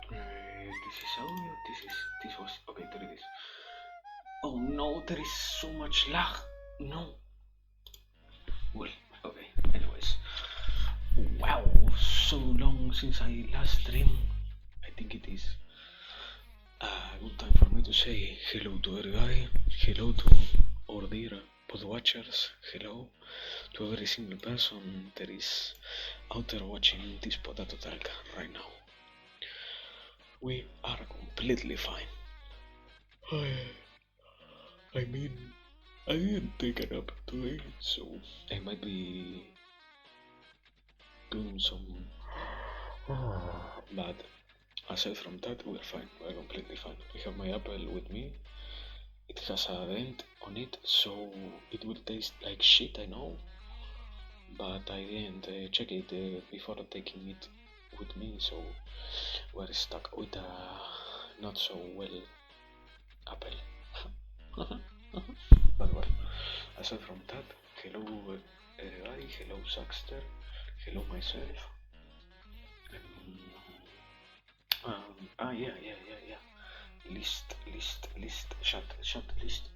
This is audio. This was okay. There it is. Oh no, there is so much lag. No. Well, okay. Anyways, wow, so long since I last streamed. I think it is good time for me to say hello to everybody. Hello to our dear pod watchers. Hello to every single person that is out there watching this potato talk right now. We are completely fine. I mean, I didn't take a nap today, so I might be doing some. But aside from that, we're fine. We're completely fine. I have my apple with me. It has a dent on it, so it will taste like shit, I know. But I didn't check it before taking it with me, so we're stuck with a not so well apple. But well, aside from that, hello everybody, hello Saxter, hello myself. Yeah. List, chat, list.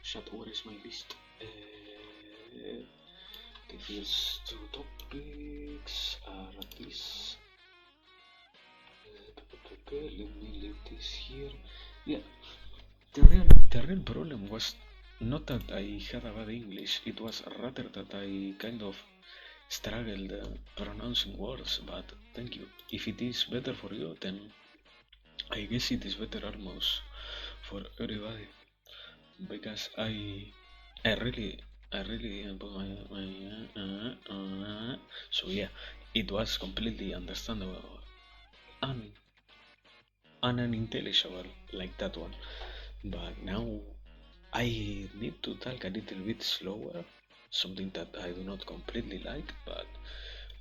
Chat, what is my list? The first two topics are this. Let me leave this here. Yeah, the real problem was not that I had a bad English, it was rather that I kind of struggled pronouncing words, but thank you. If it is better for you, then I guess it is better almost for everybody, because I really didn't put my so yeah, it was completely understandable and unintelligible like that one. But now I need to talk a little bit slower, something that I do not completely like, but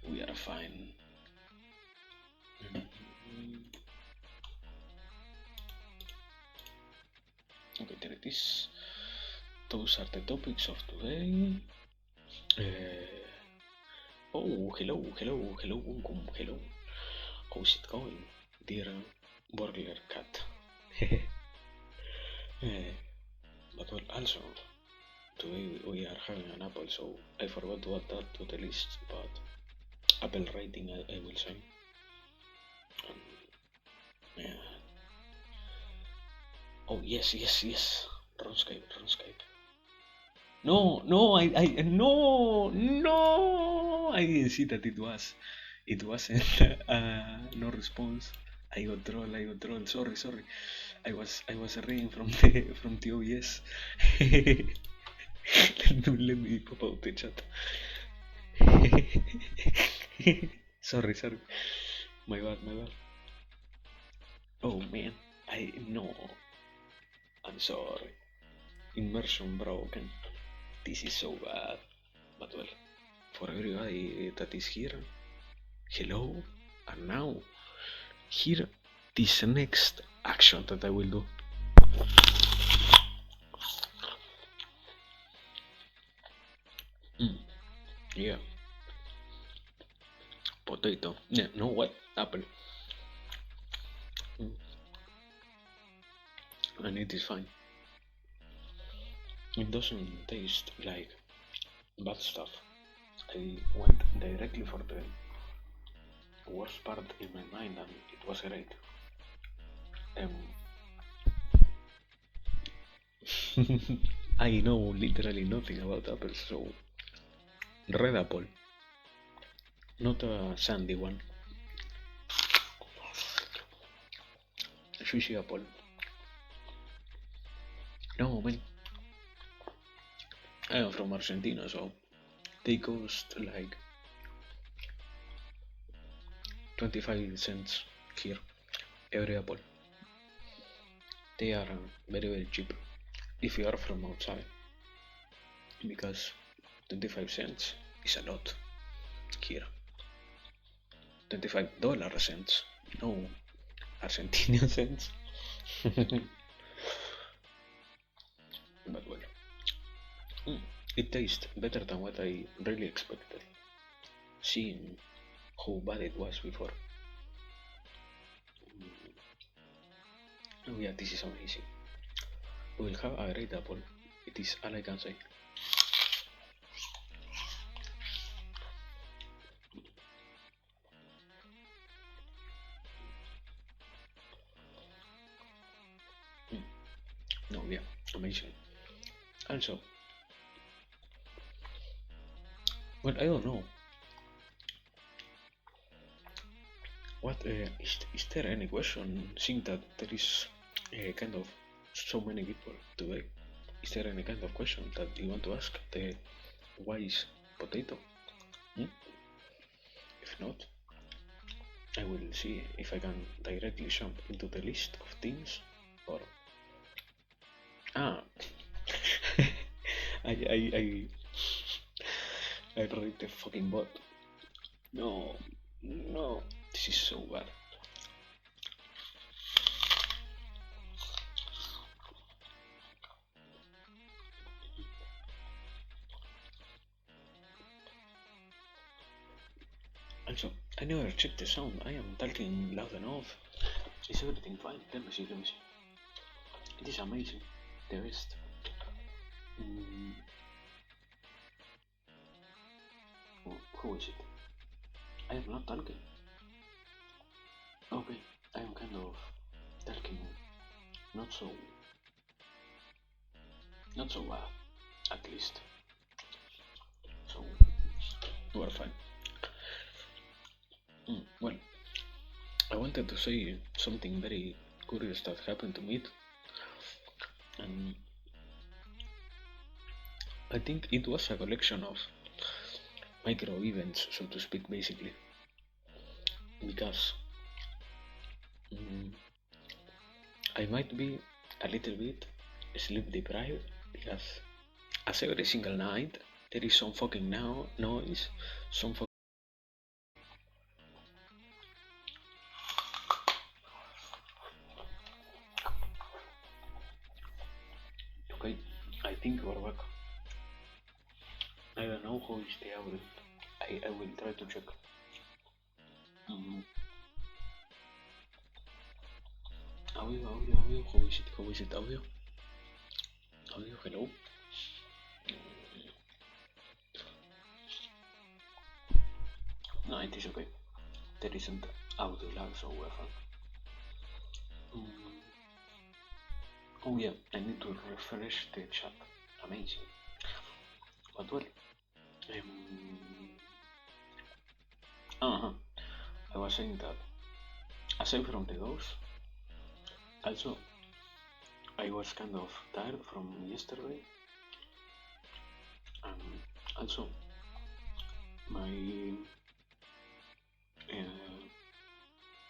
we are fine. Okay, there it is. Those are the topics of today. Oh, hello, Unkum, hello. How's it going, dear burglar cat? But well, also, today we are having an apple, so I forgot to add that to the list, but apple rating I will say. Yeah. Oh yes. RuneScape. No, no, I didn't see that it wasn't no response. I got troll. Sorry. I was reading from the OBS. Let me pop out the chat. sorry. My bad. Oh man, I know. I'm sorry. Immersion broken. This is so bad. But well, for everybody that is here, hello, and now, here, this next action that I will do. Yeah. Potato. Yeah, no, what? Apple. And it is fine. It doesn't taste like bad stuff. I went directly for the worst part in my mind and it was great. I know literally nothing about apples, so red apple, not a sandy one. Sushi apple. No, man. I am from Argentina, so they cost like 25 cents here, every apple. They are very cheap if you are from outside, because 25 cents is a lot here. $25 cents, no Argentinian cents. But well, it tastes better than what I really expected, seeing how bad it was before. Oh yeah, this is amazing. We will have a great apple. It is all I can say. Mm. No, yeah, amazing. Also, well, I don't know. What is there any question? Seeing that there is kind of so many people today, is there any kind of question that you want to ask the wise potato? Hmm? If not, I will see if I can directly jump into the list of things or ah I I read the fucking bot. No, no, this is so bad. Also, I never checked the sound. I am talking loud enough. Is everything fine? Let me see, let me see. It is amazing. The best. Mm, who is it? I am not talking. Okay, I am kind of talking not so not so bad, at least. So you are fine. Well, I wanted to say something very curious that happened to me, and I think it was a collection of micro events, so to speak, basically, because mm, I might be a little bit sleep deprived because as every single night there is some fucking now noise, some okay. I think we're back. I don't know who is the audio. I will try to check. Mm, audio. Who is it? Audio? Audio, hello? No, it is okay. There isn't audio lag, so we're fine. Mm, oh yeah, I need to refresh the chat. Amazing. But well, uh-huh. I was saying that aside from the ghost, also I was kind of tired from yesterday, and also my uh,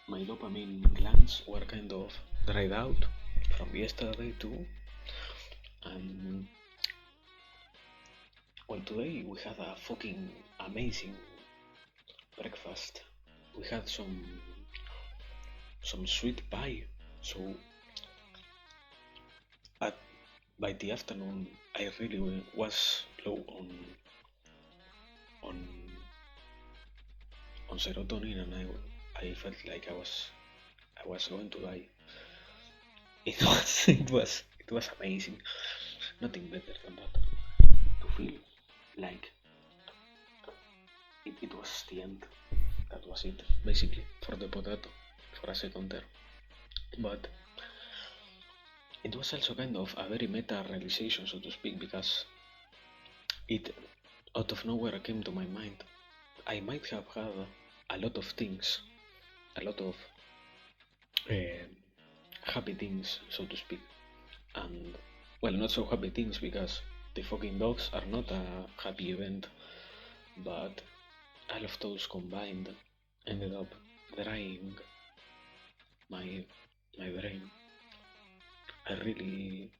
my dopamine glands were kind of dried out from yesterday too, and well, today we had a fucking amazing breakfast. We had some sweet pie, so at by the afternoon I really was low on on serotonin, and I felt like I was going to die. It was amazing. Nothing better than that. To feel like it was the end. That was it, basically, for the potato, for a second there. But it was also kind of a very meta realization, so to speak, because it out of nowhere came to my mind. I might have had a lot of things, a lot of uh, happy things, so to speak, and well, not so happy things because the fucking dogs are not a happy event, but all of those combined ended up drying my brain. I really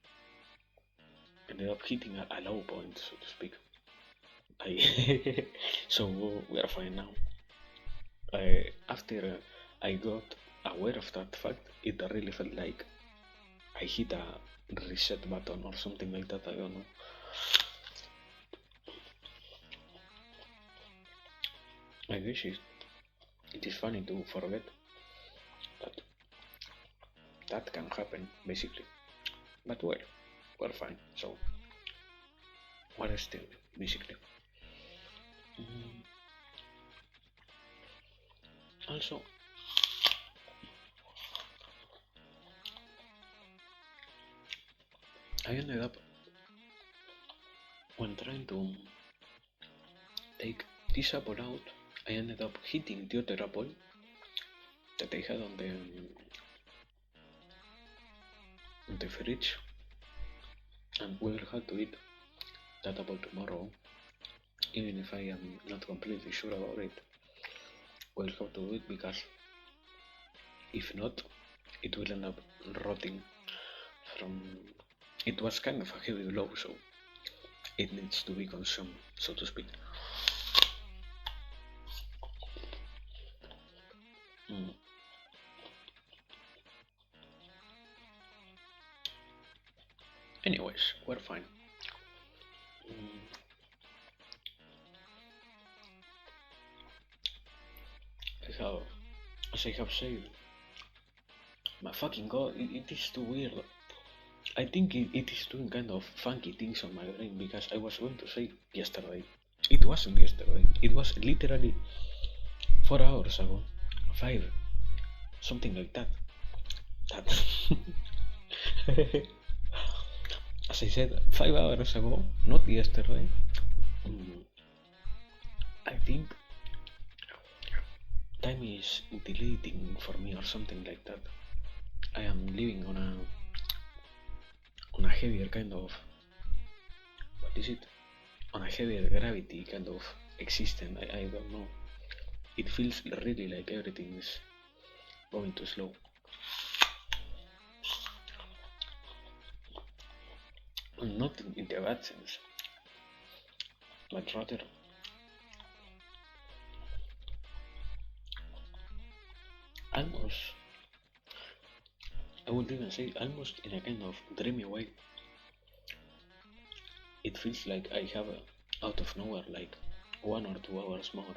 ended up hitting a low point, so to speak. I so we are fine now. After I got aware of that fact, it really felt like I hit a reset button or something like that. I don't know. I wish it is funny to forget that That can happen basically. But well, we're fine. So we're still basically. Mm, Also, I ended up when trying to take this apple out, I ended up hitting the other apple that I had on the fridge, and we'll have to eat that apple tomorrow, even if I am not completely sure about it. We'll have to do it because if not, it will end up rotting from. It was kind of a heavy blow, so it needs to be consumed, so to speak. Mm. Anyways, we're fine. Mm. I have, as I have said, my fucking god, it is too weird. I think it is doing kind of funky things on my brain because I was going to say yesterday. It wasn't yesterday. It was literally 4 hours ago. 5. Something like that. That. As I said, 5 hours ago, not yesterday. Mm, I think time is deleting for me or something like that. I am living on a heavier kind of, what is it? On a heavier gravity kind of existence. I don't know. It feels really like everything is going too slow. Not in the bad sense, but rather almost, I would even say almost in a kind of dreamy way. It feels like I have out of nowhere like 1 or 2 hours more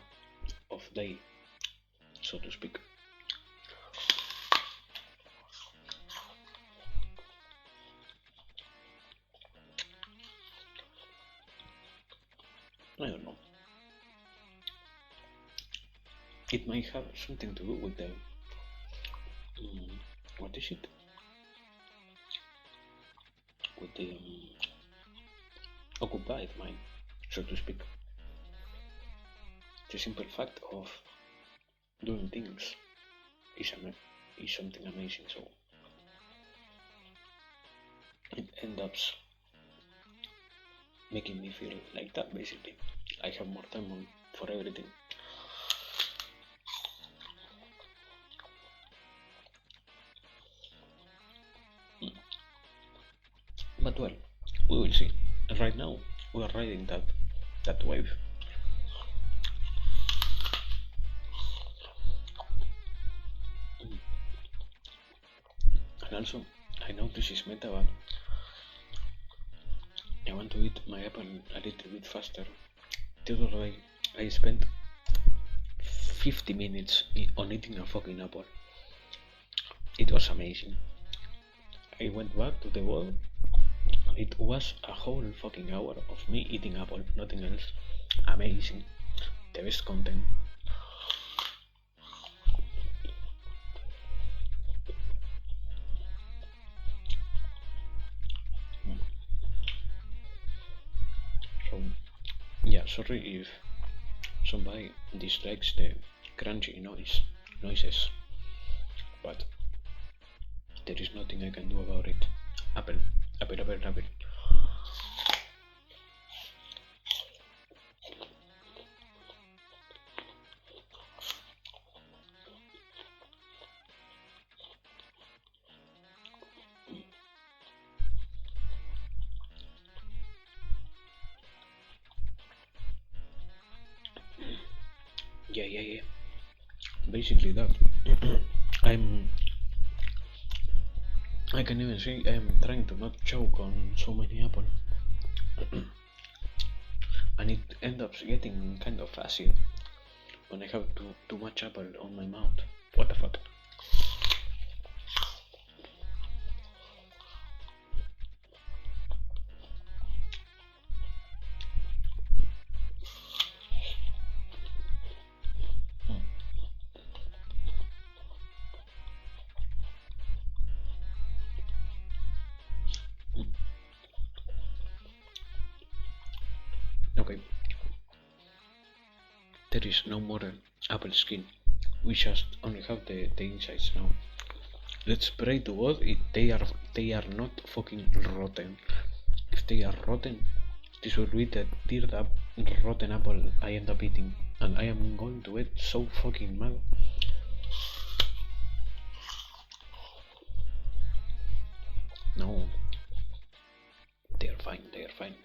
of day, so to speak. I don't know. It might have something to do with the what is it? With the occupied mind, so to speak. The simple fact of doing things is something amazing. So it ends up making me feel like that. Basically, I have more time for everything. But well, we will see. Right now, we are riding that wave. And also, I know this is meta, but I want to eat my apple a little bit faster. The other day, I spent 50 minutes on eating a fucking apple. It was amazing. I went back to the wall. It was a whole fucking hour of me eating apple, nothing else. Amazing. The best content. So, yeah, sorry if somebody dislikes the crunchy noises, but there is nothing I can do about it. Apple, apple, apple, apple. Yeah. Basically that. I'm. I can even say I'm trying to not choke on so many apple, and it ends up getting kind of acid when I have too much apple on my mouth. What the fuck? there is no more apple skin. We just only have the insides now. Let's pray to God if they are not fucking rotten. If they are rotten, this will be the teared up rotten apple I end up eating, and I am going to get so fucking mad. No, they are fine. They are fine.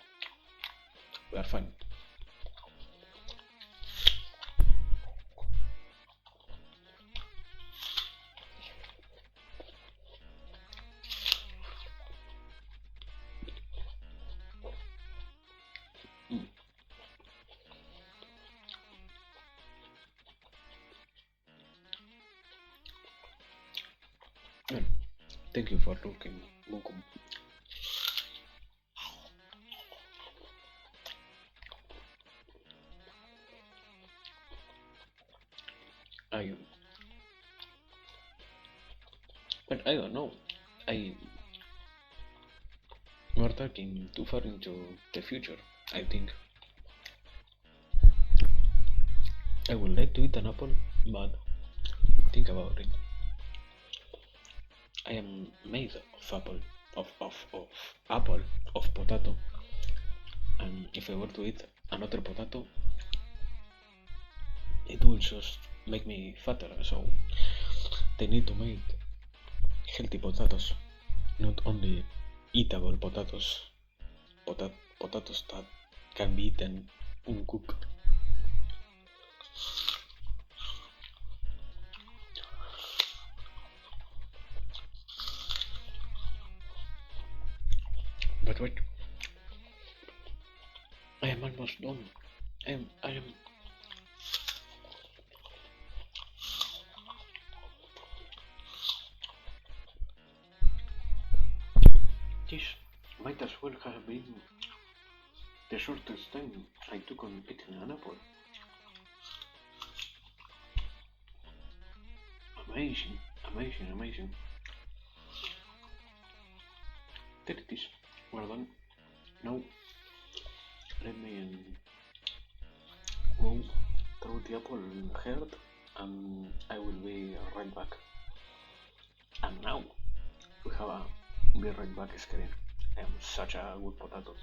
We are fine. Well, thank you for looking, Mokum. But I don't know. We're talking too far into the future. I think I would like to eat an apple, but think about it. I am made of apple, of apple, of potato, and if I were to eat another potato, it will just make me fatter. So they need to make healthy potatoes, not only eatable potatoes, potatoes that can be eaten uncooked. But wait, I am almost done. I am. This might as well have been the shortest time I took on eating an apple. Amazing, amazing, amazing. There it is. Well done. Now, let me go through the apple heart, and I will be right back. And now, we have a be right back screen. I am such a good potato.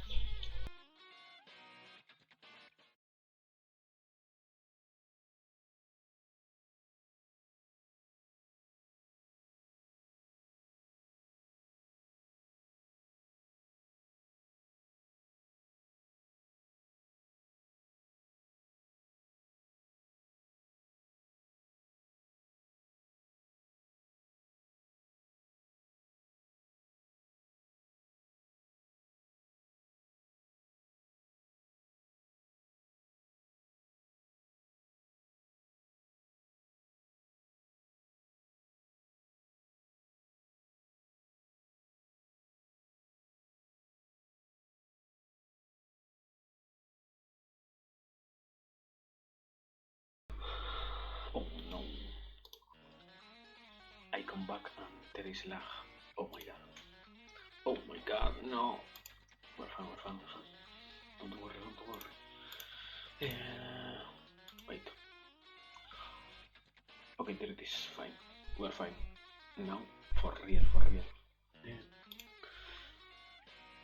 Oh no. I come back and there is lag. Oh my god. Oh my god, no. We're fine, we're fine, we're fine. Don't worry, don't worry. Wait. Okay, there it is. Fine. We're fine. Now, for real, for real. Yeah.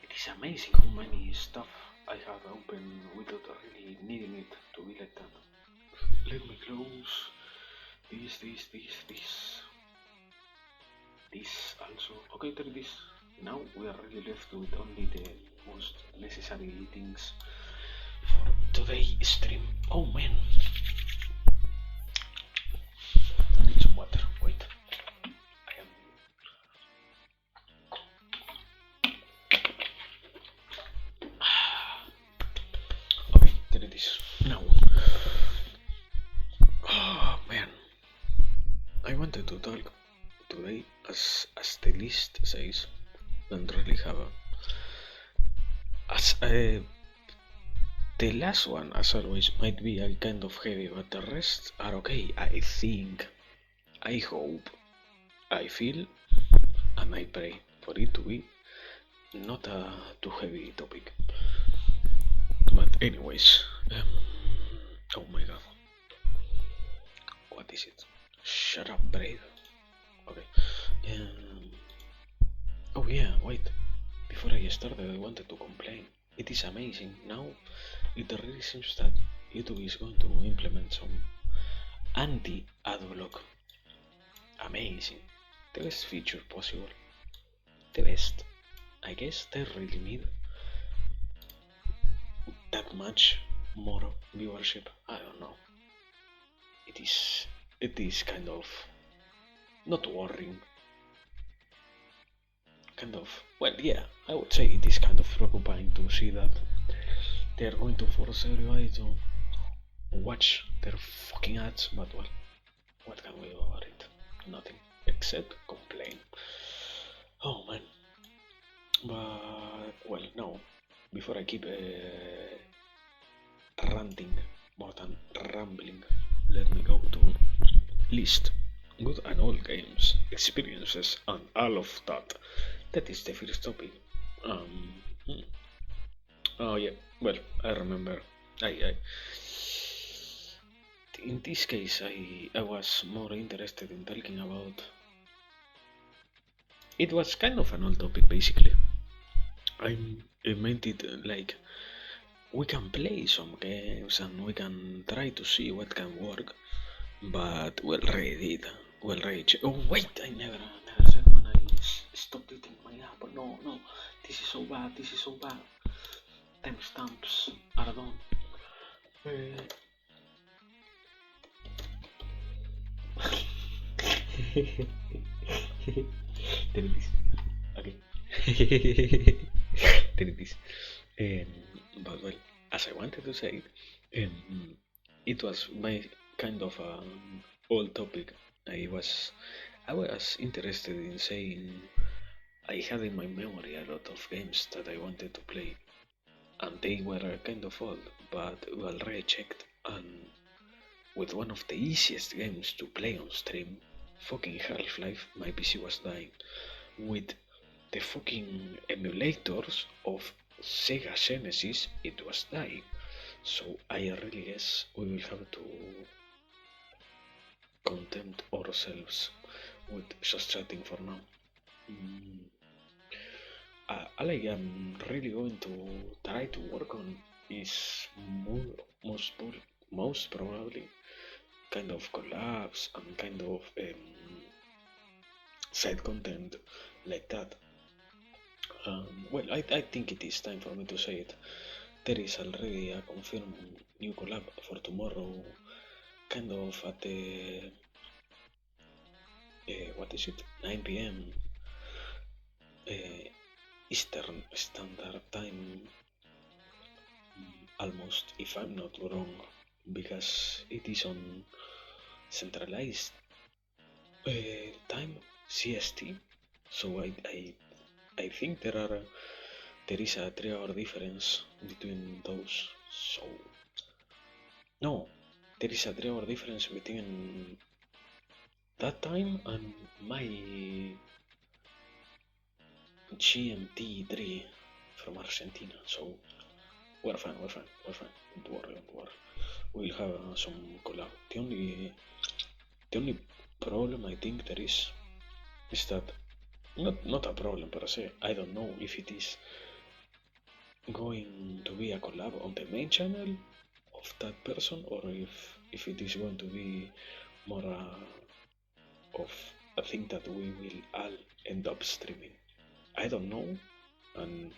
It is amazing how many stuff I have open without really needing it to be like that. Let me close this. This also. Okay, there it is. Now we are really left with only the most necessary things for today's stream. Oh man. I need some water. Wait. I am. Okay, there it is. Now. Oh man. I wanted to talk today, as the list says, don't really have a. As the last one, as always, might be a kind of heavy, but the rest are okay. I think, I hope, I feel, and I pray for it to be not a too heavy topic. But anyways, oh my god. is it? Shut up, Brave. Okay. Oh yeah, wait. Before I started, I wanted to complain. It is amazing. Now, it really seems that YouTube is going to implement some anti-adblock. Amazing. The best feature possible. The best. I guess they really need that much more viewership. I don't know. It is kind of not worrying. Kind of, well, yeah, I would say it is kind of preoccupying to see that they are going to force everybody to watch their fucking ads, but well, what can we do about it? Nothing except complain. Oh man. But well, no. Before I keep ranting more than rambling, let me go to list good and old games, experiences, and all of that. That is the first topic. Um. hmm. Oh yeah. Well, I remember. I in this case, I was more interested in talking about. It was kind of an old topic, basically. I meant it like we can play some games and we can try to see what can work, but we already did. We already. Oh wait, I never said when I stopped eating my apple. No, no, this is so bad. This is so bad. Timestamps are done. There it is. Okay. There it is. But well, as I wanted to say, it was my kind of old topic. I was interested in saying I had in my memory a lot of games that I wanted to play, and they were kind of old, but we already checked, and with one of the easiest games to play on stream, fucking Half-Life, my PC was dying. With the fucking emulators of Sega Genesis, it was dying. So I really guess we will have to content ourselves with just chatting for now. Mm, all I am really going to try to work on is most, most probably kind of collabs and kind of side content like that. Well, I think it is time for me to say it. There is already a confirmed new collab for tomorrow, kind of at the what is it, 9 p.m. Eastern Standard Time, almost, if I'm not wrong, because it is on centralized time, CST. So I think there is a 3 hour difference between those. So no, there is a 3 hour difference between that time and my GMT3 from Argentina. So we're fine, we're fine, we're fine. Don't worry, don't worry. We'll have some collab. The only problem I think there is that not a problem per se. I don't know if it is going to be a collab on the main channel of that person or if it is going to be more of a thing that we will all end up streaming. I don't know, and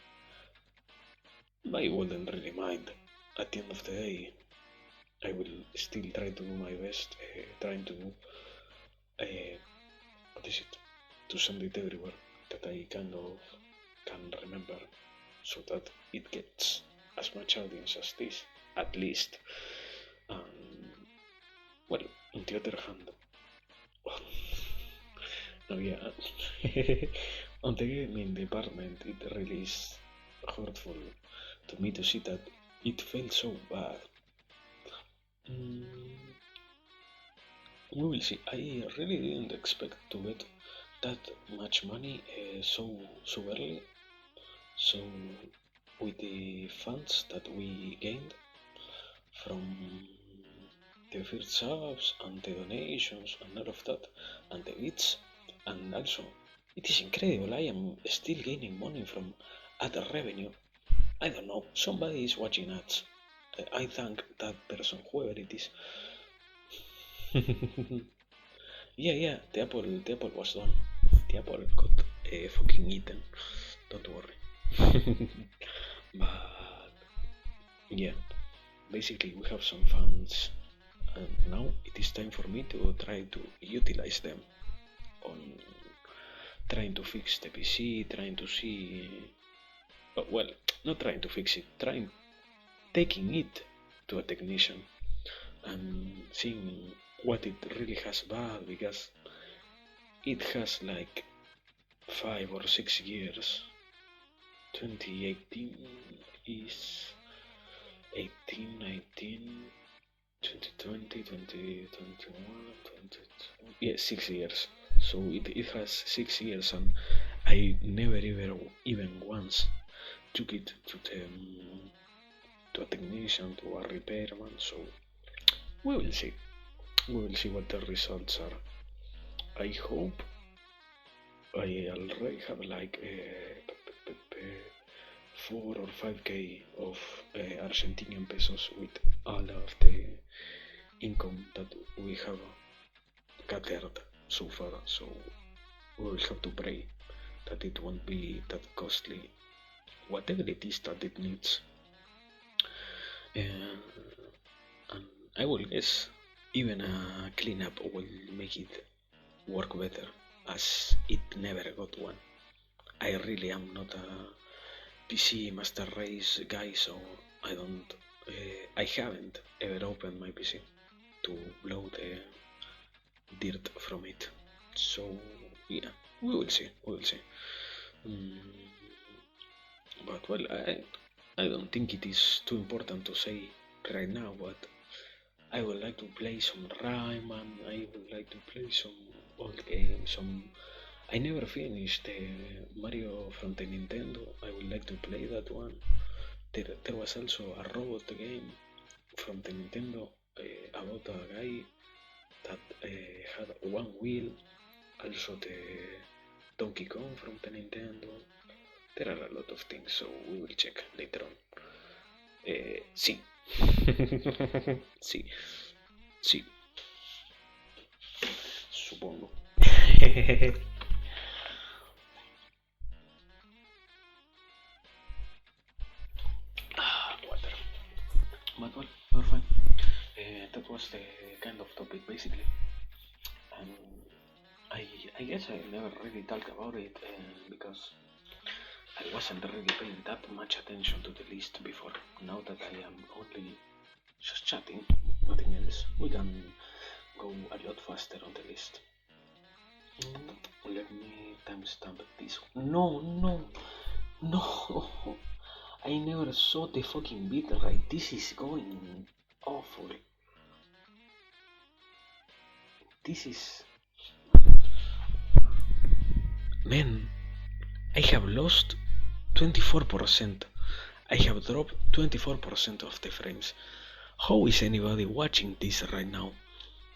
I wouldn't really mind. At the end of the day, I will still try to do my best, trying to what is it, to send it everywhere that I kind of can remember, so that it gets as much audience as this, at least. Well, on the other hand, no, yeah, on the gaming department, it really is hurtful to me to see that it felt so bad. Mm, we will see. I really didn't expect to get that much money so early. So with the funds that we gained from the first subs and the donations and all of that, and the bits, and also it is incredible. I am still gaining money from other revenue. I don't know. Somebody is watching ads. I thank that person, whoever it is. Yeah. The apple was done. The apple got fucking eaten. Don't worry. But yeah, basically we have some funds, and now it is time for me to try to utilize them on trying to fix the PC, trying to see, well, not trying to fix it, trying taking it to a technician and seeing what it really has bad, because it has like 5 or 6 years. 2018 is 18, 19, 2020, 2021, 2022. Yeah, 6 years. So it has 6 years, and I never even once took it to a technician, to a repairman. So we will see. We will see what the results are. I hope I already have like 4 or 5K of Argentinian pesos with all of the income that we have gathered so far. So we will have to pray that it won't be that costly, whatever it is that it needs. And I will guess even a cleanup will make it work better, as it never got one. I really am not a PC master race guy, so I don't. I haven't ever opened my PC to blow the dirt from it. So yeah, we will see. We will see. But well, I don't think it is too important to say right now. But I would like to play some Rayman. I would like to play some old games. I never finished Mario from the Nintendo. I would like to play that one. There was also a robot game from the Nintendo about a guy that had one wheel. Also the Donkey Kong from the Nintendo. There are a lot of things, so we will check later on. Sí. Sí. Sí. Supongo. Water. But well, we're fine. That was the kind of topic basically. And I guess I never really talked about it because I wasn't really paying that much attention to the list before. Now that I am only just chatting, nothing else, we can go a lot faster on the list. Let me timestamp this. No. I never saw the fucking beat right. This is going awful. This is. Man, I have lost 24%. I have dropped 24% of the frames. How is anybody watching this right now?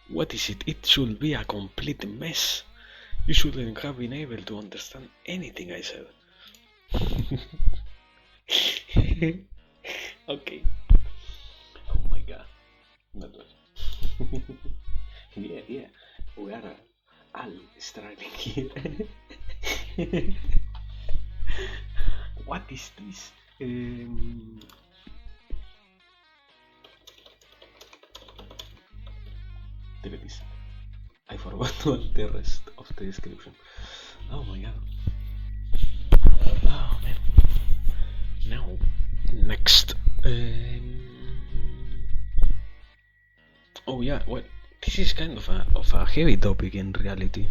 What is it? It should be a complete mess. You shouldn't have been able to understand anything I said. Okay. Oh my god. That was. Yeah. We are all struggling here. What is this? There it is. I forgot to add the rest of the description. Oh my god. Oh man. Now, next. Oh yeah, well, this is kind of a heavy topic in reality.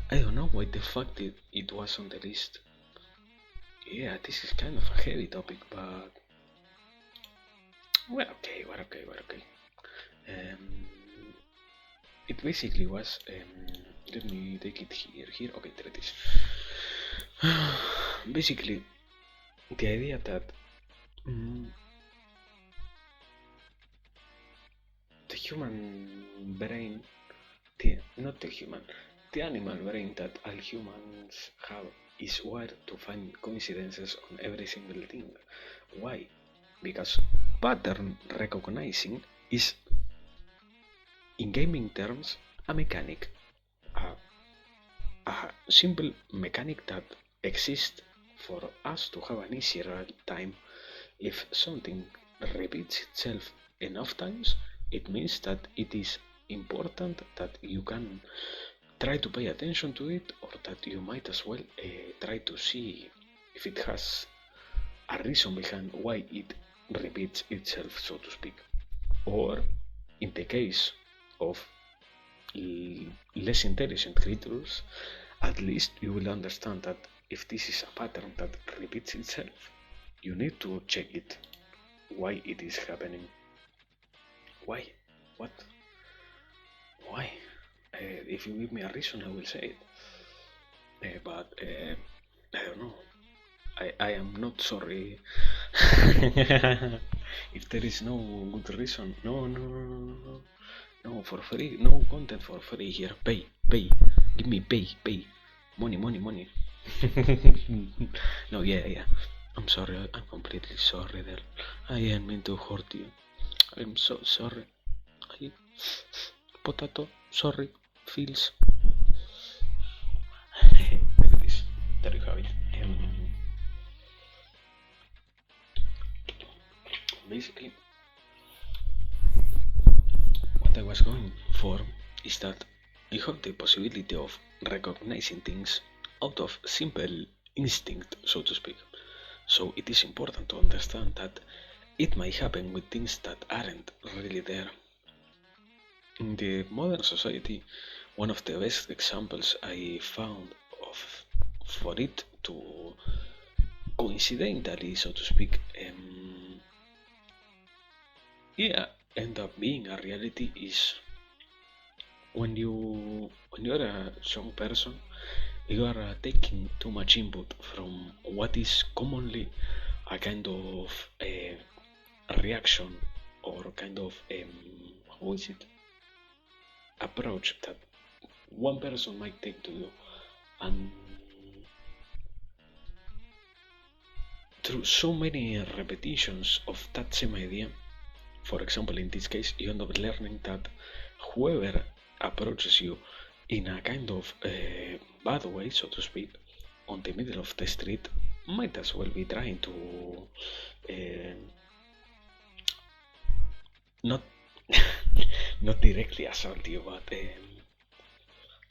I don't know why the fact it was on the list. Yeah, this is kind of a heavy topic, but we're okay. It basically was. Let me take it here. Okay, there it is. Basically, the idea that the human brain, not the human, the animal brain that all humans have is wired to find coincidences on every single thing. Why? Because pattern recognizing is, in gaming terms, a mechanic. A, a simple mechanic that exists for us to have an easier time. If something repeats itself enough times, it means that it is important that you can try to pay attention to it, or that you might as well try to see if it has a reason behind why it repeats itself, so to speak. Or, in the case of less intelligent creatures, at least you will understand that if this is a pattern that repeats itself, you need to check it, why it is happening. Why? What? Why? If you give me a reason, I will say it. But I don't know. I am not sorry. If there is no good reason, no, for free, no content for free here. Pay, give me pay, money. No, yeah. I'm sorry. I'm completely sorry. There, I didn't mean to hurt you. I'm so sorry. Potato, sorry, feels. There it is. There you have it. Basically, what I was going for is that you have the possibility of recognizing things out of simple instinct, so to speak. So it is important to understand that it might happen with things that aren't really there. In the modern society, one of the best examples I found of for it to coincidentally, so to speak, end up being a reality is when you're a young person, you are taking too much input from what is commonly a kind of reaction, or kind of how is it, approach that one person might take to you, and through so many repetitions of that same idea, for example, in this case, you end up learning that whoever approaches you in a kind of bad way, so to speak, on the middle of the street, might as well be trying to not not directly assault you, but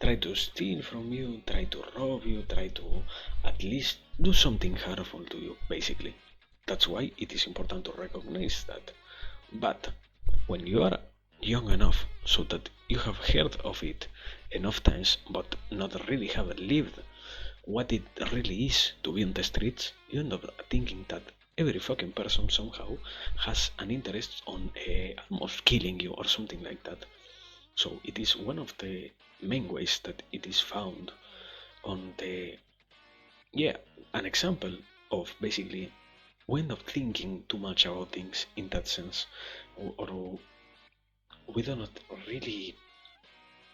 try to steal from you, try to rob you, try to at least do something harmful to you, basically. That's why it is important to recognize that. But when you are young enough so that you have heard of it enough times, but not really have lived what it really is to be on the streets, you end up thinking that every fucking person somehow has an interest on almost killing you or something like that. So it is one of the main ways that it is found on the, an example of basically we end up thinking too much about things in that sense, or we do not really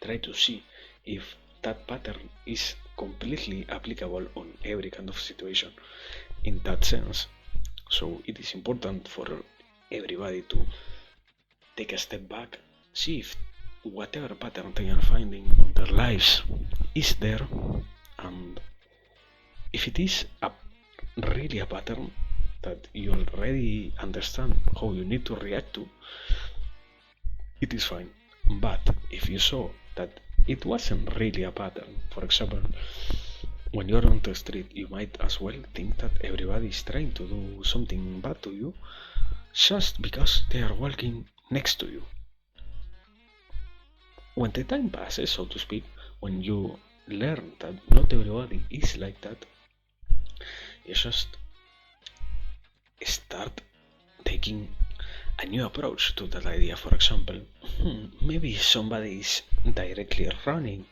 try to see if that pattern is completely applicable on every kind of situation in that sense. So it is important for everybody to take a step back, see if whatever pattern they are finding on their lives is there, and if it is really a pattern that you already understand how you need to react to, it is fine. But if you saw that it wasn't really a pattern, for example, when you're on the street, you might as well think that everybody is trying to do something bad to you just because they are walking next to you. When the time passes, so to speak, when you learn that not everybody is like that, you just start taking a new approach to that idea. For example, maybe somebody is directly running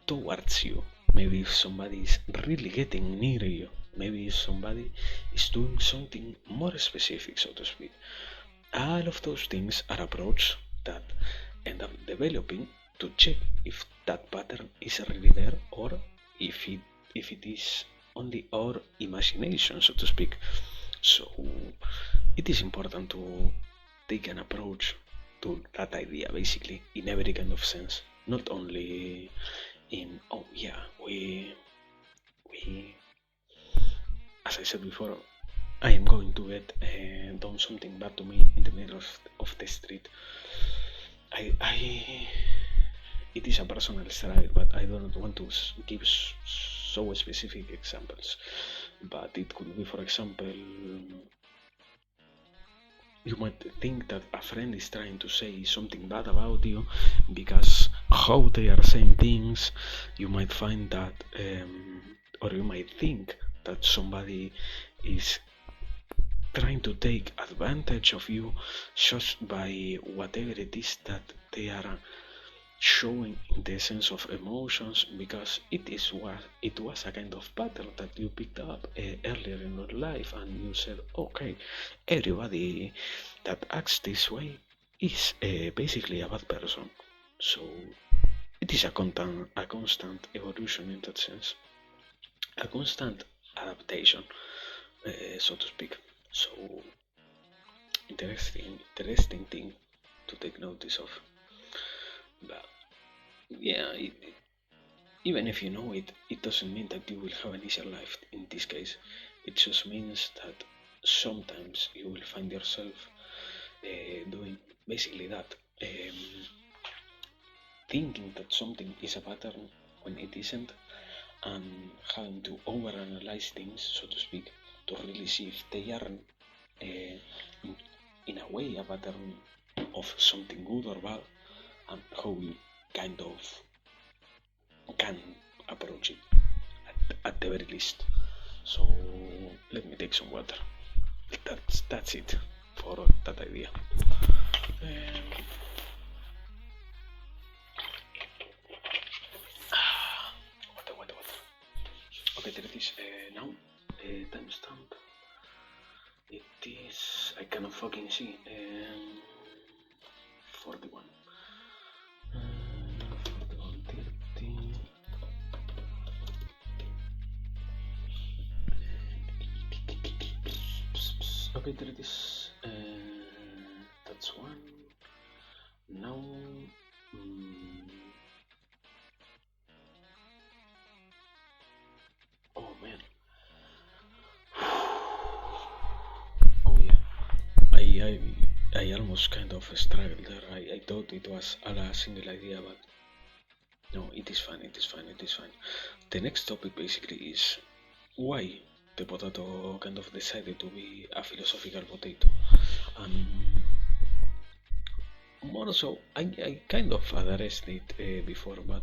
towards you, maybe somebody is really getting near you, maybe somebody is doing something more specific, so to speak. All of those things are approaches that end up developing to check if that pattern is really there or if it is only our imagination, so to speak. So it is important to take an approach to that idea basically in every kind of sense, not only in oh yeah we as I said before, I am going to get done something bad to me in the middle of the street. I it is a personal style, but I don't want to give so specific examples. But it could be, for example, you might think that a friend is trying to say something bad about you because how they are saying things. You might find that, or you might think that somebody is trying to take advantage of you just by whatever it is that they are showing in the sense of emotions, because it was a kind of pattern that you picked up earlier in your life, and you said, okay, everybody that acts this way is basically a bad person. So it is a constant evolution in that sense, a constant adaptation, so to speak. So interesting thing to take notice of. But yeah, even if you know it, it doesn't mean that you will have an easier life in this case. It just means that sometimes you will find yourself doing basically that, thinking that something is a pattern when it isn't, and having to overanalyze things, so to speak, to really see if they are in a way a pattern of something good or bad, and how you kind of can approach it at the very least. So let me take some water. That's it for that idea. Water. Okay, there it is. Now, timestamp. It is. I cannot fucking see. 41. 41, 30. Okay, there it is. That's one. Now. Oh man. Oh yeah. I almost kind of struggled there. I thought it was a single idea, but no, it is fine. It is fine. It is fine. The next topic basically is why the potato kind of decided to be a philosophical potato. And more so, I kind of addressed it before, but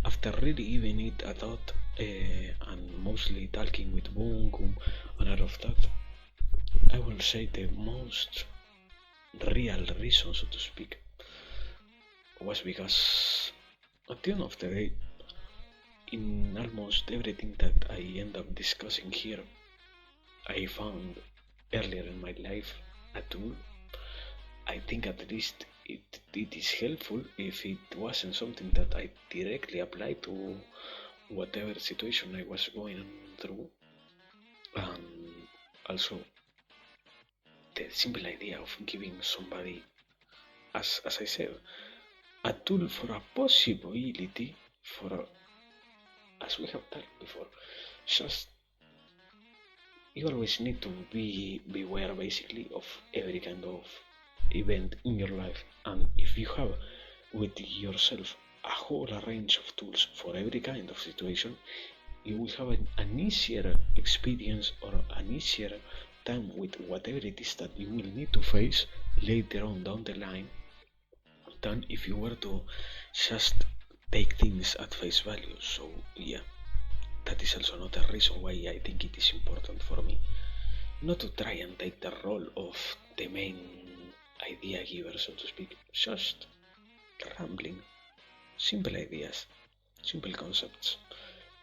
after really giving it a thought, and mostly talking with Bunkum and all of that, I will say the most real reason, so to speak, was because at the end of the day, in almost everything that I end up discussing here, I found earlier in my life a tool. I think at least it is helpful if it wasn't something that I directly applied to whatever situation I was going through. And also the simple idea of giving somebody, as I said, a tool for a possibility for, as we have talked before, just you always need to beware basically of every kind of event in your life, and if you have with yourself a whole range of tools for every kind of situation, you will have an easier experience or an easier time with whatever it is that you will need to face later on down the line, than if you were to just take things at face value. So yeah, that is also another reason why I think it is important for me not to try and take the role of the main idea giver, so to speak, just rambling, simple ideas, simple concepts.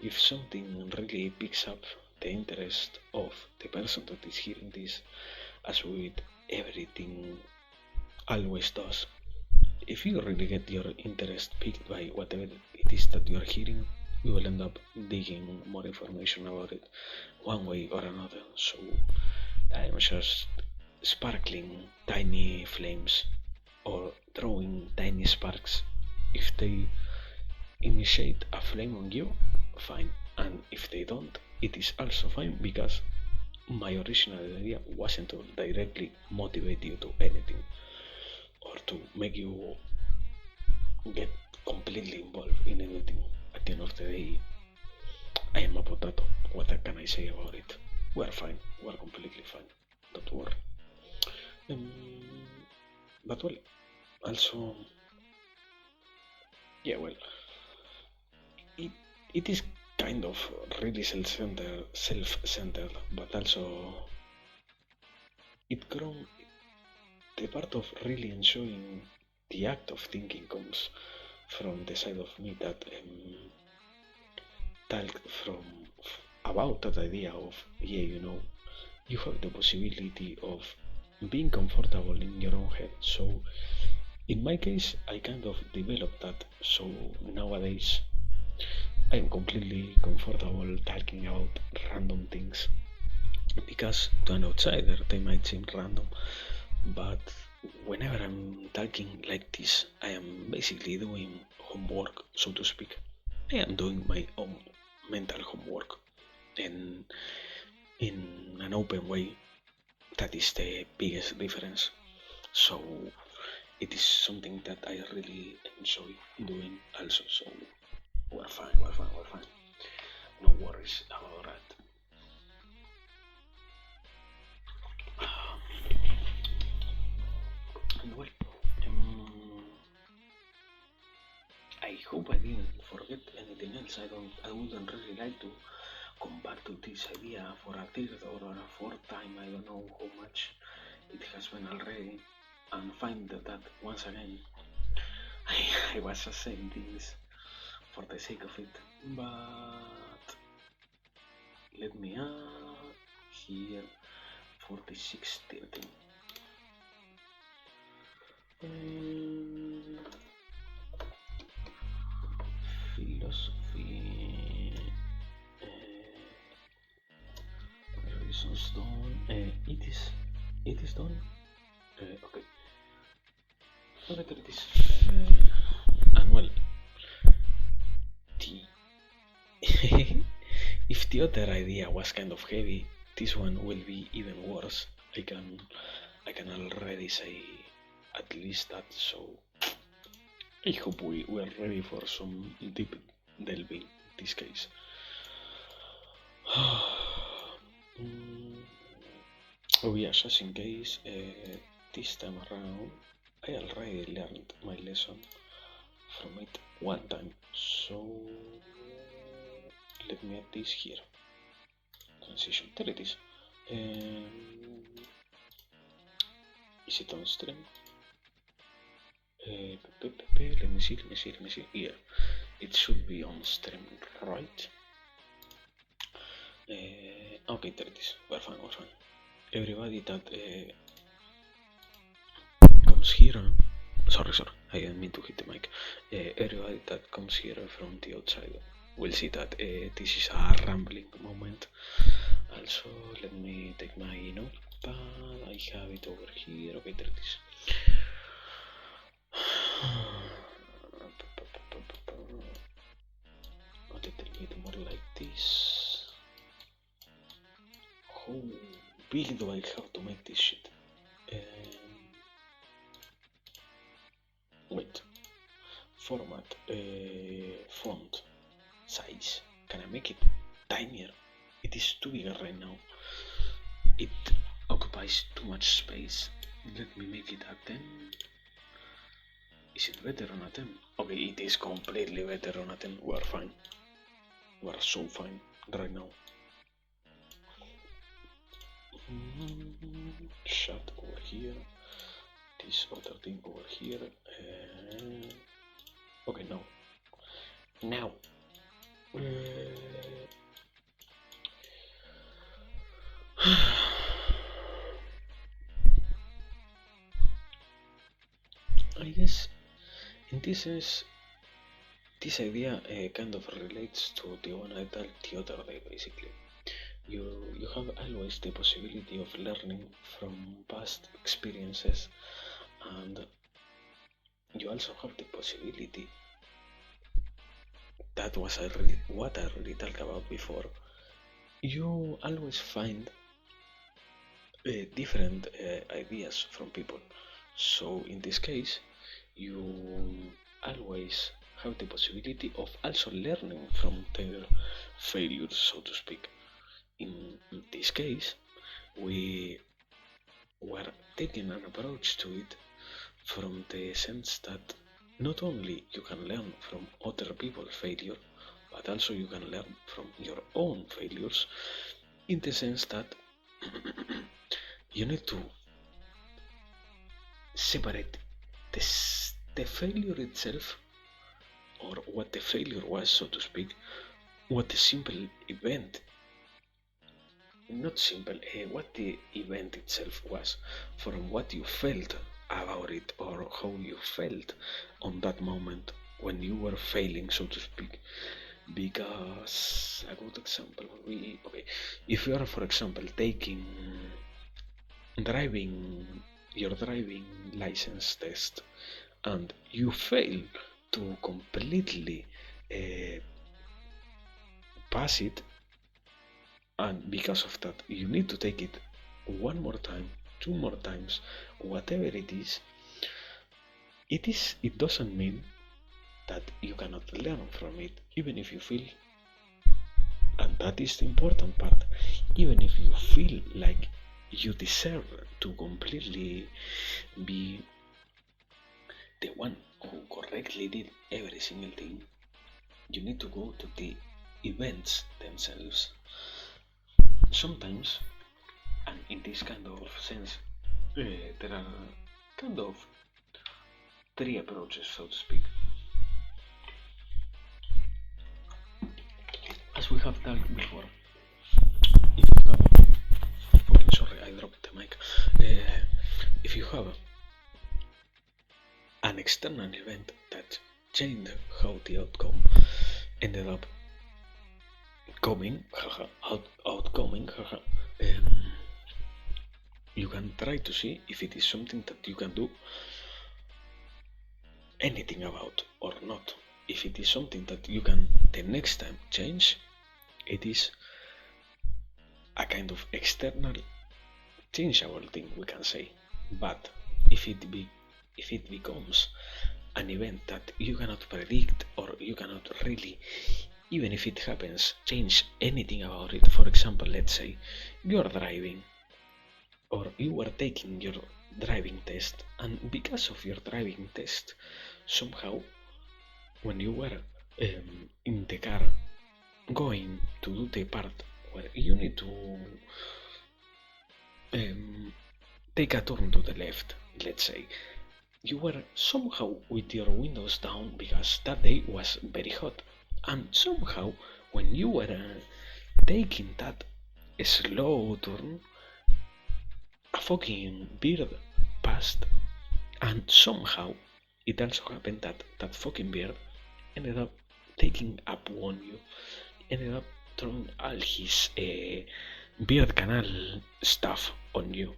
If something really picks up the interest of the person that is hearing this, as with everything always does, if you really get your interest piqued by whatever it is that you're hearing, you will end up digging more information about it one way or another. So I'm just sparkling tiny flames or throwing tiny sparks. If they initiate a flame on you, fine. And if they don't, it is also fine because my original idea wasn't to directly motivate you to anything or to make you get completely involved in anything. At the end of the day, I am a potato. What can I say about it? We're fine. We're completely fine. Don't worry. Um, but well, also, yeah, well, it, it is kind of really self-centered, but also it grown. The part of really enjoying the act of thinking comes from the side of me that talk from about that idea of yeah, you have the possibility of being comfortable in your own head. So in my case, I kind of developed that. So nowadays, I'm completely comfortable talking about random things because to an outsider they might seem random, but whenever I'm talking like this, I am basically doing homework, so to speak. I am doing my own mental homework and in an open way. That is the biggest difference. So it is something that I really enjoy doing also. So we're fine, we're fine, we're fine. No worries about that. And well, I hope I didn't forget anything else. I wouldn't really like to come back to this idea for a third or a fourth time. I don't know how much it has been already, and find that once again I was just saying things for the sake of it. But let me add here 4613. Philosophy reasons done. It is done. Okay. Whatever it is. And well, if the other idea was kind of heavy, this one will be even worse. I can already say at least that. So I hope we are ready for some deep delving in this case. Oh yeah, just in case, this time around I already learned my lesson from it one time. So let me add this here. Transition, there it is. Is it on stream? Let me see. Yeah, it should be on stream, right? Okay, there it is. We're fine. Everybody that comes here, sorry, I didn't mean to hit the mic. Everybody that comes here from the outside will see that this is a rambling moment. Also, let me take my notepad. I have it over here. Okay, there it is. A little bit more like this. How big do I have to make this shit? Wait. Format. Font. Size. Can I make it tinier? It is too big right now. It occupies too much space. Let me make it a 10. Is it better on a 10? Okay, it is completely better on a 10. We are fine. We are so fine right now. Shut over here. This other thing over here. Okay, now. I guess in this sense, this idea kind of relates to the one I told the other day. Basically, you have always the possibility of learning from past experiences, and you also have the possibility, that was what I really talked about before. You always find different ideas from people. So in this case, you always have the possibility of also learning from their failures, so to speak. In this case, we were taking an approach to it from the sense that not only you can learn from other people's failure, but also you can learn from your own failures, in the sense that you need to separate the failure itself, or what the failure was, so to speak, what the simple event, not simple, what the event itself was, from what you felt about it, or how you felt on that moment when you were failing, so to speak. Because a good example would be, okay, if you are, for example, taking your driving license test, and you fail to completely pass it, and because of that you need to take it one more time, two more times, whatever it doesn't mean that you cannot learn from it, even if you feel, and that is the important part, even if you feel like you deserve to completely be the one who correctly did every single thing, you need to go to the events themselves. Sometimes, and in this kind of sense, there are kind of three approaches, so to speak. As we have talked before, if you have, fucking sorry, I dropped the mic. If you have an external event that changed how the outcome ended up coming, outcoming, you can try to see if it is something that you can do anything about or not. If it is something that you can the next time change, it is a kind of external changeable thing, we can say. But if it becomes an event that you cannot predict, or you cannot really, even if it happens, change anything about it. For example, let's say you are driving, or you were taking your driving test, and because of your driving test, somehow when you were in the car going to do the part where you need to take a turn to the left, let's say, you were somehow with your windows down because that day was very hot, and somehow when you were taking that slow turn, a fucking bird passed, and somehow it also happened that that fucking bird ended up taking up on you, ended up throwing all his beard canal stuff on you.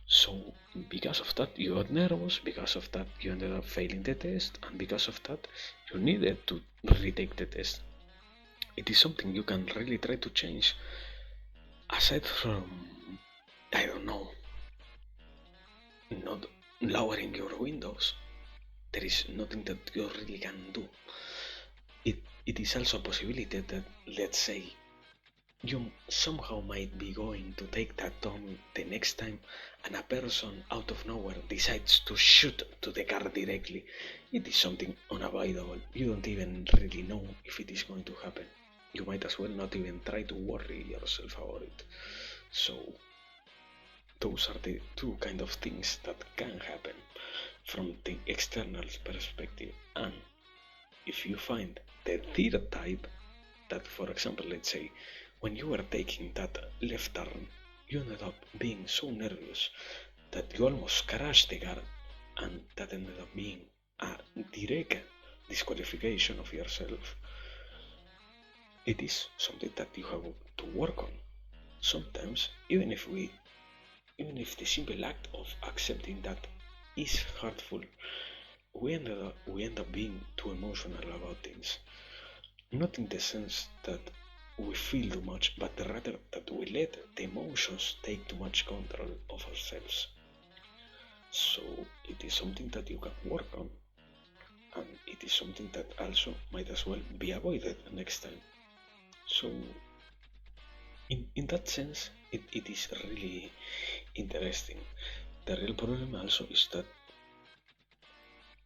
So because of that you got nervous, because of that you ended up failing the test, and because of that you needed to retake the test. It is something you can really try to change. Aside from, I don't know, not lowering your windows, there is nothing that you really can do. It is also a possibility that, let's say, you somehow might be going to take that turn the next time, and a person out of nowhere decides to shoot to the car directly. It is something unavoidable. You don't even really know if it is going to happen. You might as well not even try to worry yourself about it. So those are the two kind of things that can happen from the external perspective. And if you find the third type, that, for example, let's say when you were taking that left turn, you ended up being so nervous that you almost crashed the car, and that ended up being a direct disqualification of yourself. It is something that you have to work on. Sometimes, even if the simple act of accepting that is hurtful, we end up being too emotional about things. Not in the sense that we feel too much, but rather that we let the emotions take too much control of ourselves. So it is something that you can work on, and it is something that also might as well be avoided next time. So in that sense, it is really interesting. The real problem also is that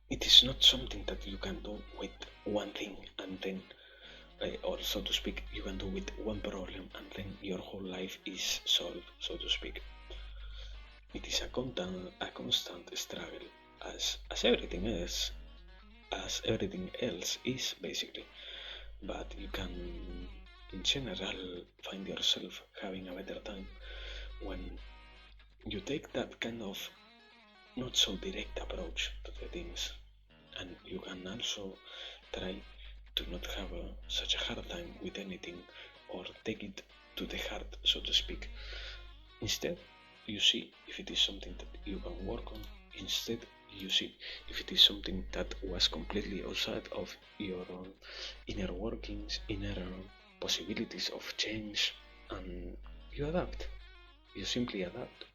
it is not something that you can do with one thing and then, or so to speak, you can do with one problem and then your whole life is solved, so to speak. It is a constant struggle, as everything else is basically. But you can, in general, find yourself having a better time when you take that kind of not so direct approach to the things, and you can also try to not have such a hard time with anything or take it to the heart, so to speak. Instead, you see if it is something that you can work on. Instead, you see if it is something that was completely outside of your inner workings, inner possibilities of change, and you adapt. You simply adapt.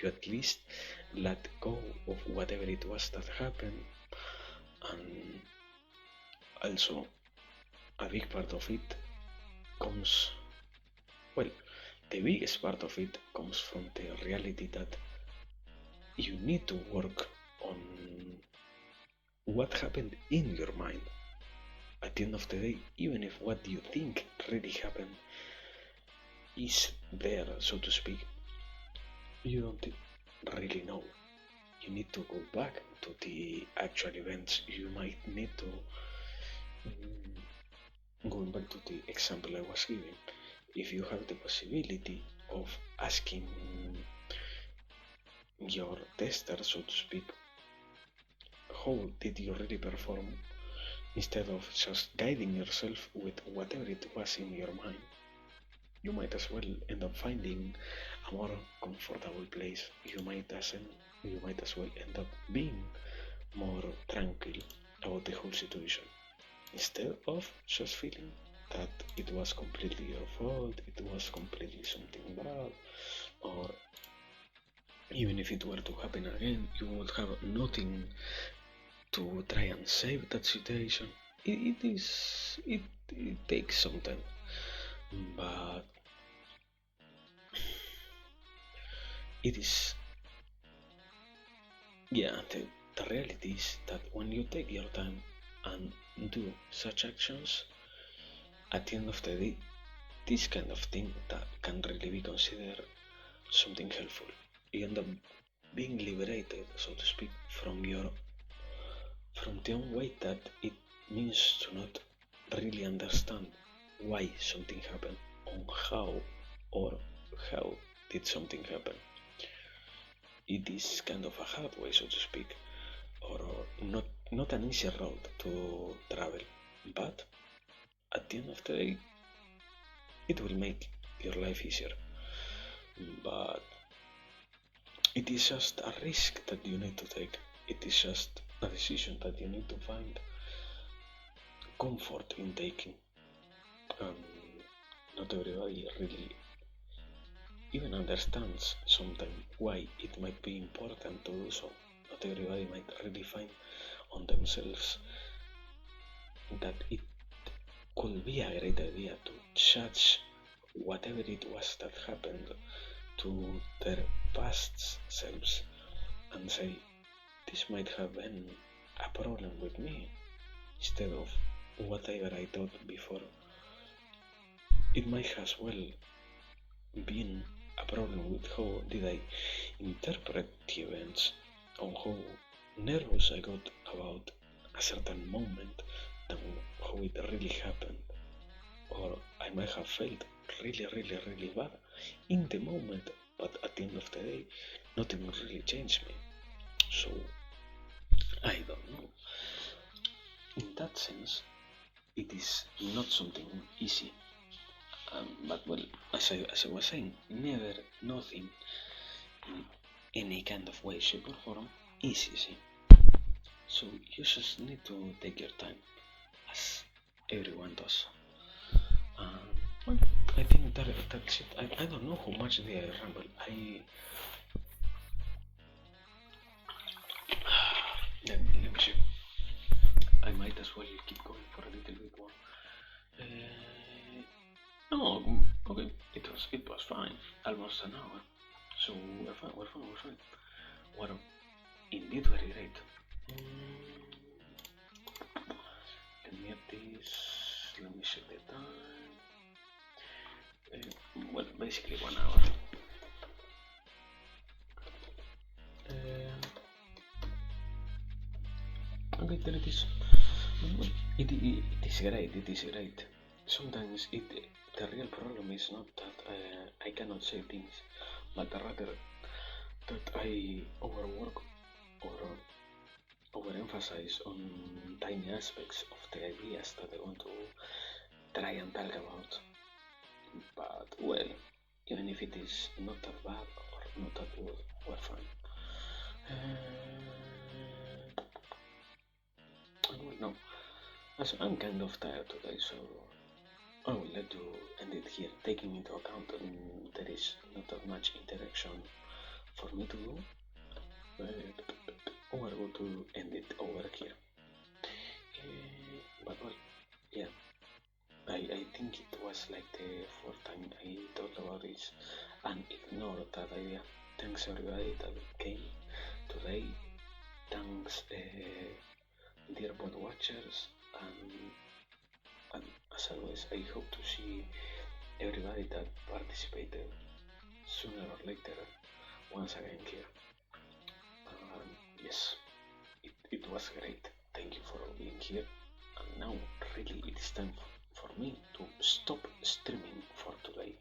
You at least let go of whatever it was that happened, and also a big part of it comes, well, the biggest part of it comes from the reality that you need to work on what happened in your mind. At the end of the day, even if what you think really happened is there, so to speak, you don't really know. You need to go back to the actual events. You might need to, going back to the example I was giving, if you have the possibility of asking your tester, so to speak, how did you really perform, instead of just guiding yourself with whatever it was in your mind, you might as well end up finding a more comfortable place. You might as well end up being more tranquil about the whole situation, instead of just feeling that it was completely your fault, it was completely something bad, or even if it were to happen again, you would have nothing to try and save that situation. It takes some time, but it is, yeah, the reality is that when you take your time and do such actions, at the end of the day, this kind of thing that can really be considered something helpful. You end up being liberated, so to speak, from the own way that it means to not really understand why something happened, on how, or how did something happen. It is kind of a hard way, so to speak, or not an easy road to travel, but at the end of the day, it will make your life easier. But it is just a risk that you need to take. It is just a decision that you need to find comfort in taking. Not everybody really even understands sometimes why it might be important to do so. Not everybody might really find on themselves that it could be a great idea to judge whatever it was that happened to their past selves and say, this might have been a problem with me, instead of whatever I thought before. It might as well been a problem with how did I interpret the events, on how nervous I got about a certain moment than how it really happened. Or I might have felt really bad in the moment, but at the end of the day, nothing really changed me. So I don't know. in that sense, it is not something easy. But well, as I was saying, never nothing in any kind of way, shape, or form is easy. So you just need to take your time, as everyone does. Well, I think that's it. I don't know how much did I ramble. Let me see. I might as well keep going for a little bit more. No, okay, it was fine. Almost an hour. So we're fine. We're indeed very great. Let me add this. Let me check the time. Well, basically 1 hour. Okay, there it is. It is great. It is great. Sometimes the real problem is not that I cannot say things, but rather that I overwork or overemphasize on tiny aspects of the ideas that I want to try and talk about. But well, even if it is not that bad or not that good, we're fine. Well, no, as I'm kind of tired today, so I will let you end it here, taking into account that there is not that much interaction for me to do. We're going to end it over here. But well, yeah, I think it was like the fourth time I talked about this and ignored that idea. Thanks everybody that came today. Thanks, dear bot watchers, and as always, I hope to see everybody that participated sooner or later once again here. Yes, it was great. Thank you for being here. And now, really, it is time for me to stop streaming for today.